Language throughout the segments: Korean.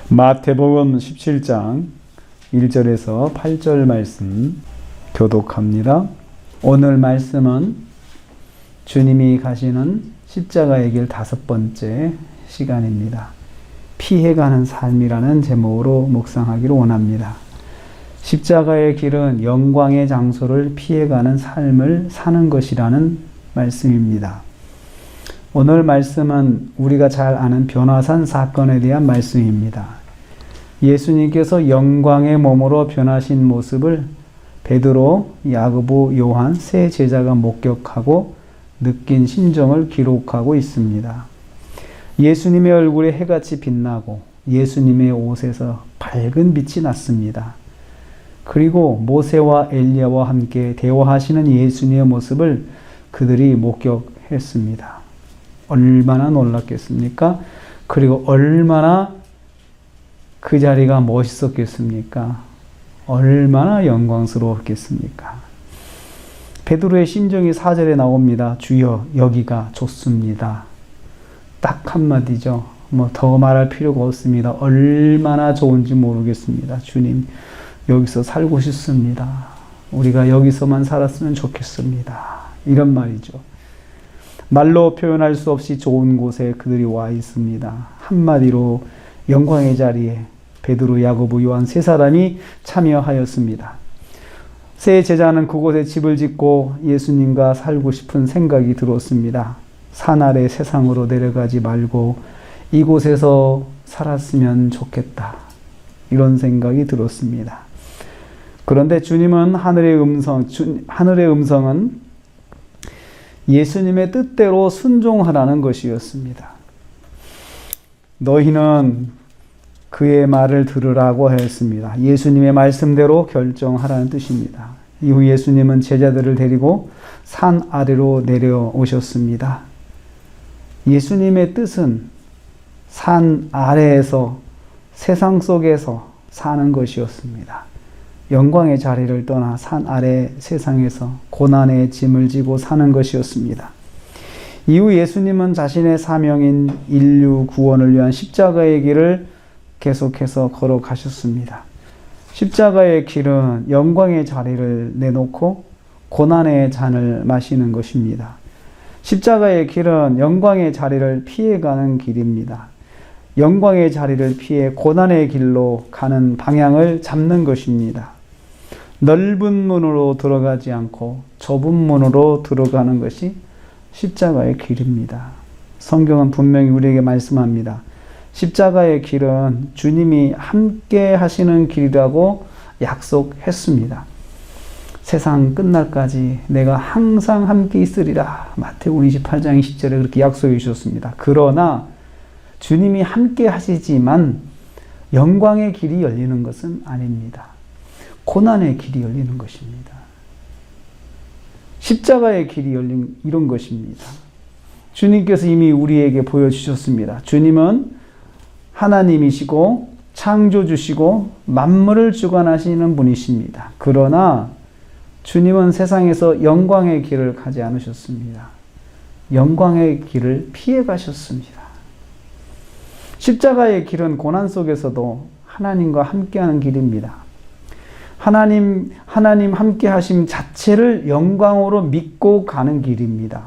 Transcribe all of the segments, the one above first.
마태복음 17장 1절에서 8절 말씀 교독합니다. 오늘 말씀은 주님이 가시는 십자가의 길 5번째 시간입니다. 피해가는 삶이라는 제목으로 묵상하기를 원합니다. 십자가의 길은 영광의 장소를 피해가는 삶을 사는 것이라는 말씀입니다. 오늘 말씀은 우리가 잘 아는 변화산 사건에 대한 말씀입니다. 예수님께서 영광의 몸으로 변하신 모습을 베드로, 야고보, 요한 세 제자가 목격하고 느낀 심정을 기록하고 있습니다. 예수님의 얼굴에 해같이 빛나고 예수님의 옷에서 밝은 빛이 났습니다. 그리고 모세와 엘리야와 함께 대화하시는 예수님의 모습을 그들이 목격했습니다. 얼마나 놀랐겠습니까? 그리고 얼마나 그 자리가 멋있었겠습니까? 얼마나 영광스러웠겠습니까? 베드로의 심정이 4절에 나옵니다. 주여, 여기가 좋습니다. 딱 한마디죠. 더 말할 필요가 없습니다. 얼마나 좋은지 모르겠습니다. 주님, 여기서 살고 싶습니다. 우리가 여기서만 살았으면 좋겠습니다. 이런 말이죠. 말로 표현할 수 없이 좋은 곳에 그들이 와 있습니다. 한마디로 영광의 자리에 베드로, 야고보, 요한 세 사람이 참여하였습니다. 세 제자는 그곳에 집을 짓고 예수님과 살고 싶은 생각이 들었습니다. 산 아래 세상으로 내려가지 말고 이곳에서 살았으면 좋겠다. 이런 생각이 들었습니다. 그런데 주님은 하늘의 음성은 예수님의 뜻대로 순종하라는 것이었습니다. 너희는 그의 말을 들으라고 하였습니다. 예수님의 말씀대로 결정하라는 뜻입니다. 이후 예수님은 제자들을 데리고 산 아래로 내려오셨습니다. 예수님의 뜻은 산 아래에서 세상 속에서 사는 것이었습니다. 영광의 자리를 떠나 산 아래 세상에서 고난의 짐을 지고 사는 것이었습니다. 이후 예수님은 자신의 사명인 인류 구원을 위한 십자가의 길을 계속해서 걸어가셨습니다. 십자가의 길은 영광의 자리를 내놓고 고난의 잔을 마시는 것입니다. 십자가의 길은 영광의 자리를 피해가는 길입니다. 영광의 자리를 피해 고난의 길로 가는 방향을 잡는 것입니다. 넓은 문으로 들어가지 않고 좁은 문으로 들어가는 것이 십자가의 길입니다. 성경은 분명히 우리에게 말씀합니다. 십자가의 길은 주님이 함께 하시는 길이라고 약속했습니다. 세상 끝날까지 내가 항상 함께 있으리라. 마태복음 28장 20절에 그렇게 약속해 주셨습니다. 그러나 주님이 함께 하시지만 영광의 길이 열리는 것은 아닙니다. 고난의 길이 열리는 것입니다. 십자가의 길이 열린 이런 것입니다. 주님께서 이미 우리에게 보여주셨습니다. 주님은 하나님이시고 창조주시고 만물을 주관하시는 분이십니다. 그러나 주님은 세상에서 영광의 길을 가지 않으셨습니다. 영광의 길을 피해 가셨습니다. 십자가의 길은 고난 속에서도 하나님과 함께하는 길입니다. 하나님 함께 하심 자체를 영광으로 믿고 가는 길입니다.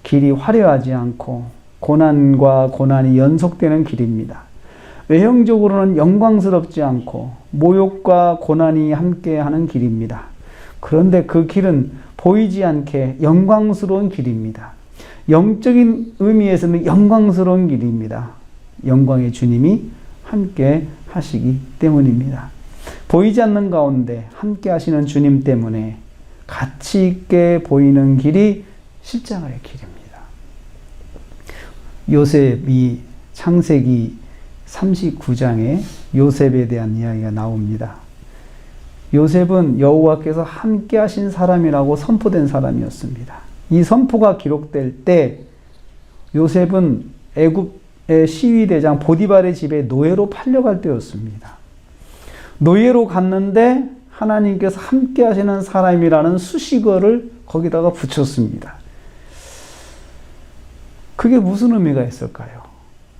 길이 화려하지 않고 고난과 고난이 연속되는 길입니다. 외형적으로는 영광스럽지 않고 모욕과 고난이 함께하는 길입니다. 그런데 그 길은 보이지 않게 영광스러운 길입니다. 영적인 의미에서는 영광스러운 길입니다. 영광의 주님이 함께 하시기 때문입니다. 보이지 않는 가운데 함께 하시는 주님 때문에 가치 있게 보이는 길이 십자가의 길입니다. 요셉이 창세기 39장에 요셉에 대한 이야기가 나옵니다. 요셉은 여호와께서 함께 하신 사람이라고 선포된 사람이었습니다. 이 선포가 기록될 때 요셉은 애굽의 시위대장 보디발의 집에 노예로 팔려갈 때였습니다. 노예로 갔는데 하나님께서 함께 하시는 사람이라는 수식어를 거기다가 붙였습니다. 그게 무슨 의미가 있을까요?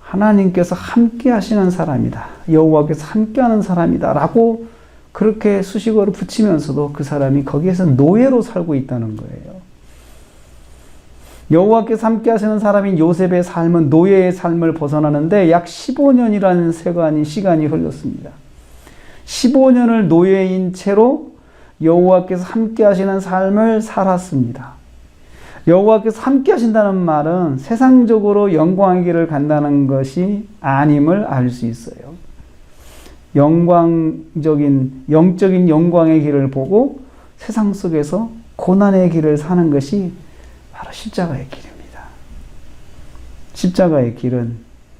하나님께서 함께 하시는 사람이다. 여호와께서 함께 하는 사람이다. 라고 그렇게 수식어를 붙이면서도 그 사람이 거기에서 노예로 살고 있다는 거예요. 여호와께서 함께 하시는 사람인 요셉의 삶은 노예의 삶을 벗어나는데 약 15년이라는 시간이 흘렀습니다. 15년을 노예인 채로 여호와께서 함께 하시는 삶을 살았습니다. 여호와께서 함께 하신다는 말은 세상적으로 영광의 길을 간다는 것이 아님을 알 수 있어요. 영적인 영광의 길을 보고 세상 속에서 고난의 길을 사는 것이 바로 십자가의 길입니다. 십자가의 길은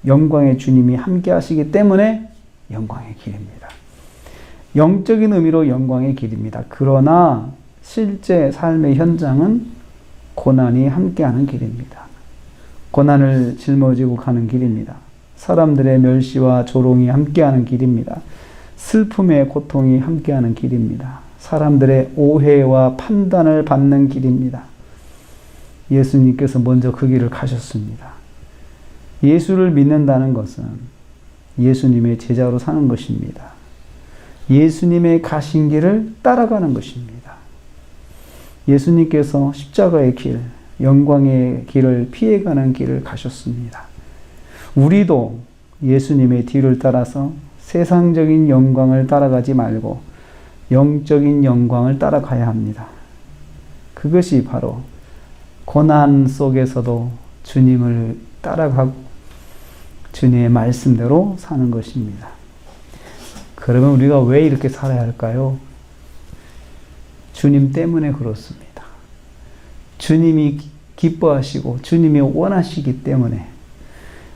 영광의 주님이 함께 하시기 때문에 영광의 길입니다. 영적인 의미로 영광의 길입니다. 그러나 실제 삶의 현장은 고난이 함께하는 길입니다. 고난을 짊어지고 가는 길입니다. 사람들의 멸시와 조롱이 함께하는 길입니다. 슬픔의 고통이 함께하는 길입니다. 사람들의 오해와 판단을 받는 길입니다. 예수님께서 먼저 그 길을 가셨습니다. 예수를 믿는다는 것은 예수님의 제자로 사는 것입니다. 예수님의 가신 길을 따라가는 것입니다. 예수님께서 십자가의 길, 영광의 길을 피해가는 길을 가셨습니다. 우리도 예수님의 뒤를 따라서 세상적인 영광을 따라가지 말고 영적인 영광을 따라가야 합니다. 그것이 바로 고난 속에서도 주님을 따라가고 주님의 말씀대로 사는 것입니다. 그러면 우리가 왜 이렇게 살아야 할까요? 주님 때문에 그렇습니다. 주님이 기뻐하시고 주님이 원하시기 때문에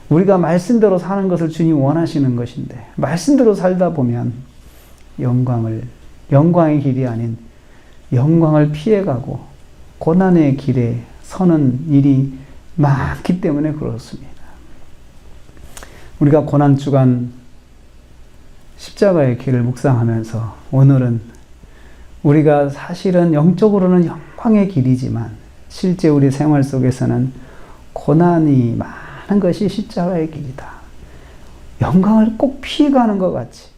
우리가 말씀대로 사는 것을 주님이 원하시는 것인데 말씀대로 살다 보면 영광의 길이 아닌 영광을 피해가고 고난의 길에 서는 일이 많기 때문에 그렇습니다. 우리가 고난주간 십자가의 길을 묵상하면서 오늘은 우리가 사실은 영적으로는 영광의 길이지만 실제 우리 생활 속에서는 고난이 많은 것이 십자가의 길이다. 영광을 꼭 피해가는 것 같이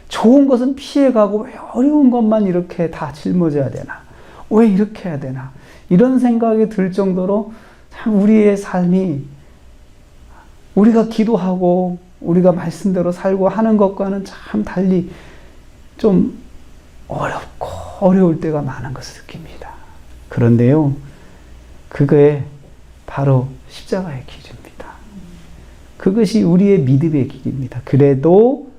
좋은 것은 피해가고 왜 어려운 것만 이렇게 다 짊어져야 되나? 왜 이렇게 해야 되나? 이런 생각이 들 정도로 참 우리의 삶이 우리가 기도하고 우리가 말씀대로 살고 하는 것과는 참 달리 좀 어렵고 어려울 때가 많은 것을 느낍니다. 그런데요, 그게 바로 십자가의 길입니다. 그것이 우리의 믿음의 길입니다. 그래도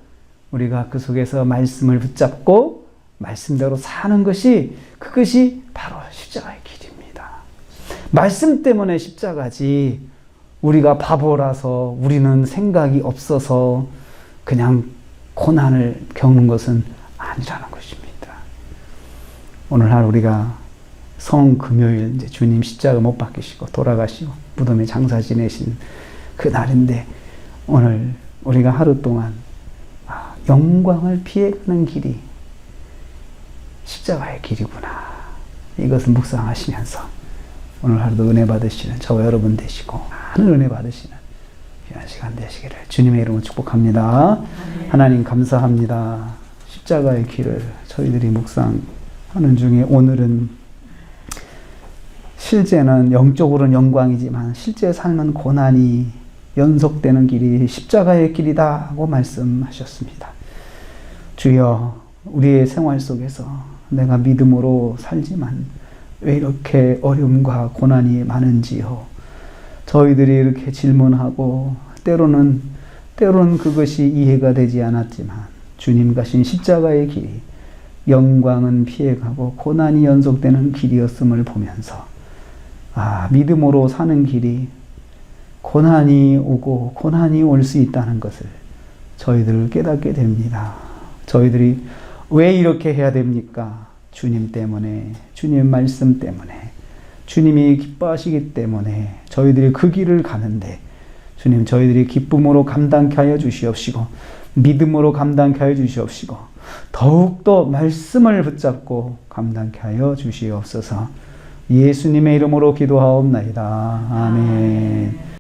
우리가 그 속에서 말씀을 붙잡고 말씀대로 사는 것이 그것이 바로 십자가의 길입니다. 말씀 때문에 십자가지 우리가 바보라서 우리는 생각이 없어서 그냥 고난을 겪는 것은 아니라는 것입니다. 오늘 하루 우리가 성금요일 이제 주님 십자가 못 박히시고 돌아가시고 무덤에 장사 지내신 그 날인데 오늘 우리가 하루 동안 영광을 피해가는 길이 십자가의 길이구나. 이것을 묵상하시면서 오늘 하루도 은혜 받으시는 저와 여러분 되시고 많은 은혜 받으시는 귀한 시간 되시기를 주님의 이름으로 축복합니다. 하나님 감사합니다. 십자가의 길을 저희들이 묵상하는 중에 오늘은 실제는 영적으로는 영광이지만 실제 삶은 고난이 연속되는 길이 십자가의 길이다 하고 말씀하셨습니다. 주여, 우리의 생활 속에서 내가 믿음으로 살지만 왜 이렇게 어려움과 고난이 많은지요. 저희들이 이렇게 질문하고 때로는 그것이 이해가 되지 않았지만 주님 가신 십자가의 길이 영광은 피해가고 고난이 연속되는 길이었음을 보면서 믿음으로 사는 길이 고난이 오고 고난이 올 수 있다는 것을 저희들 깨닫게 됩니다. 저희들이 왜 이렇게 해야 됩니까? 주님 때문에, 주님 말씀 때문에, 주님이 기뻐하시기 때문에 저희들이 그 길을 가는데 주님 저희들이 기쁨으로 감당케 하여 주시옵시고 믿음으로 감당케 하여 주시옵시고 더욱더 말씀을 붙잡고 감당케 하여 주시옵소서. 예수님의 이름으로 기도하옵나이다. 아멘.